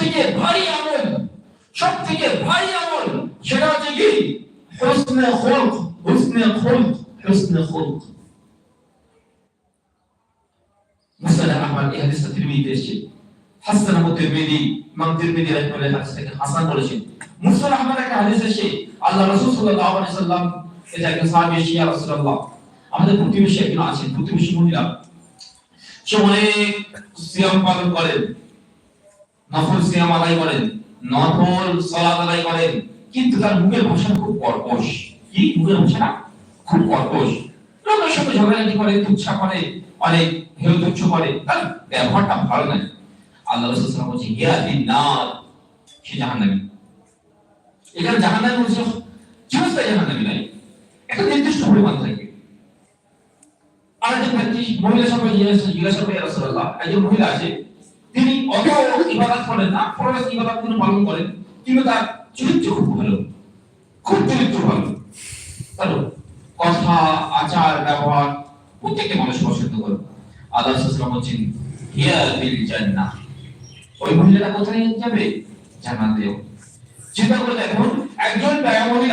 থেকে ভারী আমল, সব থেকে ভারী আমল সেটা হচ্ছে কি হুসনে খুলক, হুসনে খুলক, হুসনে খুলক। মুসনাদ আহমদ এই হাদিসটা তিরমিজিতে এসেছে, হাসান আবু তিরমিজি, ইমাম তিরমিজি রাহিমাহুল্লাহ হাদিসটাকে হাসান বলেছেন। মুসনাদ আহমদ একটা হাদিস এসেছে, আল্লাহ রাসূল সাল্লাল্লাহু আলাইহি সাল্লাম এটা একজন সাহাবী এসে, ইয়া রাসূলুল্লাহ, আমাদের প্রতিবেশী একজন আছেন, প্রতিবেশী মহিলা, সে অনেক সিয়াম পালন করেন, নফল সিয়াম আদায় করেন, নফল সালাত আদায় করেন, কিন্তু তার মুখের ভাষা খুব কর্কশ। কি মুখের ভাষা খুব কর্কশ, লোকের সঙ্গে ঝগড়াঝাটি করে, তুচ্ছা করে, অনেক হেয় তুচ্ছ করে, তার ব্যবহারটা ভালো নয়। আল্লাহ রাসূল সাল্লাল্লাহু আলাইহি ওয়াসাল্লাম বলেছেন ইয়া বিন্নার, সে জাহান্নামী। এখানে জাহান্নামী বলছে চিরস্থায়ী জাহান্নামী নয়, একটা নির্দিষ্ট পরিমাণ থাকে। আর যে ব্যক্তি মহিলা সবাই জিজ্ঞাসা করে, ইয়া রাসূলুল্লাহ, একজন মহিলা আছে, তিনি অত ইবাদত করেন না, ফরজ ইবাদত তিনি পালন করেন, কিন্তু তার চরিত্র খুব ভালো, খুব চরিত্র ভালো, তার কথা, আচার, ব্যবহার প্রত্যেকটা মানুষ পছন্দ করে। আল্লাহ রাসূল সাল্লাল্লাহু আলাইহি ওয়াসাল্লাম বলেছেন হিয়া বিল জান্নাহ, ওই মহিলাটা কোথায় যাবে? জান্নাতেও। চিন্তা করে দেখুন, একজন ব্যয়